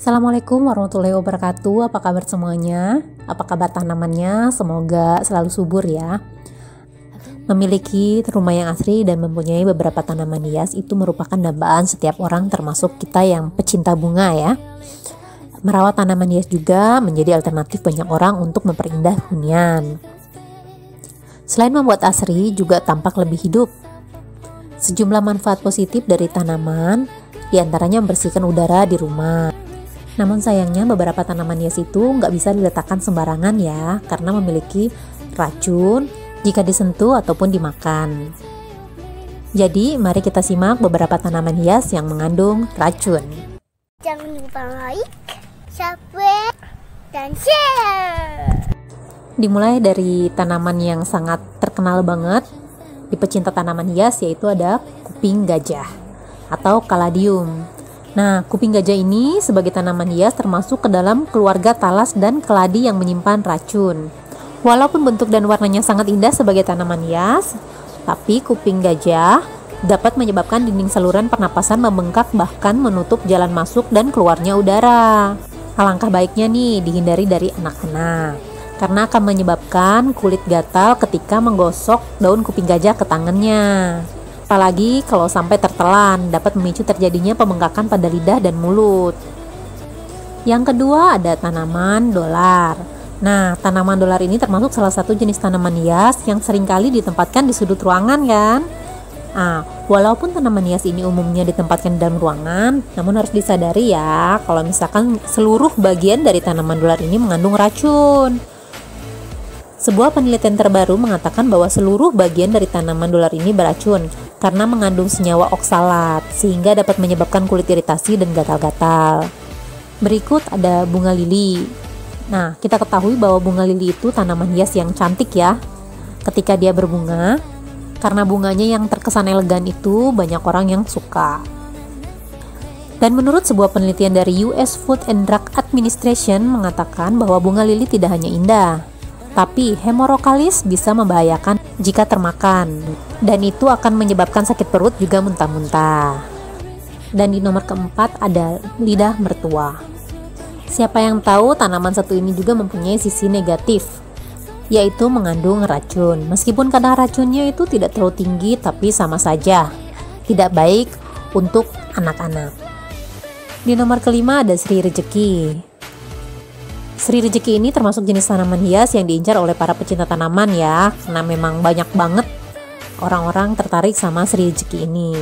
Assalamualaikum warahmatullahi wabarakatuh. Apa kabar semuanya? Apa kabar tanamannya? Semoga selalu subur ya. Memiliki rumah yang asri dan mempunyai beberapa tanaman hias itu merupakan dambaan setiap orang, termasuk kita yang pecinta bunga ya. Merawat tanaman hias juga menjadi alternatif banyak orang untuk memperindah hunian. Selain membuat asri, juga tampak lebih hidup. Sejumlah manfaat positif dari tanaman, diantaranya membersihkan udara di rumah. Namun sayangnya beberapa tanaman hias itu nggak bisa diletakkan sembarangan ya, karena memiliki racun jika disentuh ataupun dimakan. Jadi mari kita simak beberapa tanaman hias yang mengandung racun. Jangan lupa like, subscribe, dan share. Dimulai dari tanaman yang sangat terkenal banget di pecinta tanaman hias, yaitu ada kuping gajah atau kaladium. Nah, kuping gajah ini sebagai tanaman hias termasuk ke dalam keluarga talas dan keladi yang menyimpan racun. Walaupun bentuk dan warnanya sangat indah sebagai tanaman hias, tapi kuping gajah dapat menyebabkan dinding saluran pernapasan membengkak, bahkan menutup jalan masuk dan keluarnya udara. Alangkah baiknya nih dihindari dari anak-anak, karena akan menyebabkan kulit gatal ketika menggosok daun kuping gajah ke tangannya. Apalagi kalau sampai tertelan, dapat memicu terjadinya pembengkakan pada lidah dan mulut. Yang kedua ada tanaman dolar. Nah, tanaman dolar ini termasuk salah satu jenis tanaman hias yang seringkali ditempatkan di sudut ruangan kan? Walaupun tanaman hias ini umumnya ditempatkan di dalam ruangan, namun harus disadari ya, kalau misalkan seluruh bagian dari tanaman dolar ini mengandung racun. Sebuah penelitian terbaru mengatakan bahwa seluruh bagian dari tanaman dolar ini beracun karena mengandung senyawa oksalat, sehingga dapat menyebabkan kulit iritasi dan gatal-gatal. Berikut ada bunga lili. Nah, kita ketahui bahwa bunga lili itu tanaman hias yang cantik ya. Ketika dia berbunga, karena bunganya yang terkesan elegan itu banyak orang yang suka. Dan menurut sebuah penelitian dari US Food and Drug Administration mengatakan bahwa bunga lili tidak hanya indah, tapi hemorokalis bisa membahayakan jika termakan, dan itu akan menyebabkan sakit perut juga muntah-muntah. Dan di nomor keempat ada lidah mertua. Siapa yang tahu tanaman satu ini juga mempunyai sisi negatif, yaitu mengandung racun. Meskipun kadar racunnya itu tidak terlalu tinggi, tapi sama saja tidak baik untuk anak-anak. Di nomor kelima ada Sri Rejeki. Sri Rejeki ini termasuk jenis tanaman hias yang diincar oleh para pecinta tanaman ya, karena memang banyak banget orang-orang tertarik sama Sri Rejeki ini.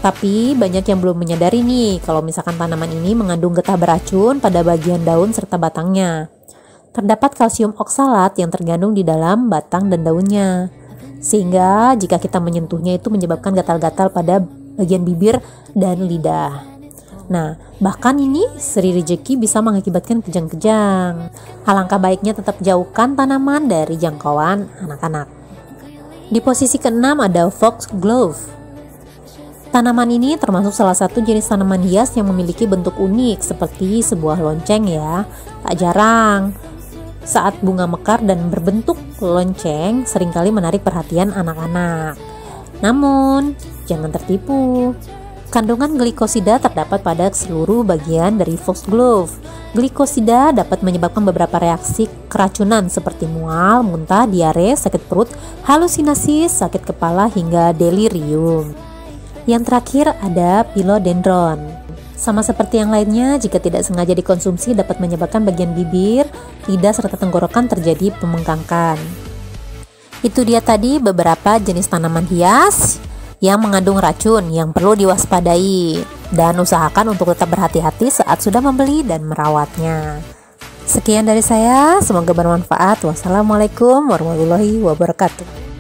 Tapi banyak yang belum menyadari nih kalau misalkan tanaman ini mengandung getah beracun pada bagian daun serta batangnya. Terdapat kalsium oksalat yang terkandung di dalam batang dan daunnya, sehingga jika kita menyentuhnya itu menyebabkan gatal-gatal pada bagian bibir dan lidah. Nah, bahkan ini Sri Rejeki bisa mengakibatkan kejang-kejang. Alangkah baiknya tetap jauhkan tanaman dari jangkauan anak-anak. Di posisi keenam ada Foxglove. Tanaman ini termasuk salah satu jenis tanaman hias yang memiliki bentuk unik seperti sebuah lonceng ya. Tak jarang saat bunga mekar dan berbentuk lonceng seringkali menarik perhatian anak-anak. Namun, jangan tertipu. Kandungan glikosida terdapat pada seluruh bagian dari Foxglove. Glikosida dapat menyebabkan beberapa reaksi keracunan seperti mual, muntah, diare, sakit perut, halusinasi, sakit kepala, hingga delirium. Yang terakhir ada philodendron. Sama seperti yang lainnya, jika tidak sengaja dikonsumsi dapat menyebabkan bagian bibir, lidah, serta tenggorokan terjadi pembengkakan. Itu dia tadi beberapa jenis tanaman hias yang mengandung racun yang perlu diwaspadai, dan usahakan untuk tetap berhati-hati saat sudah membeli dan merawatnya. Sekian dari saya, semoga bermanfaat. Wassalamualaikum warahmatullahi wabarakatuh.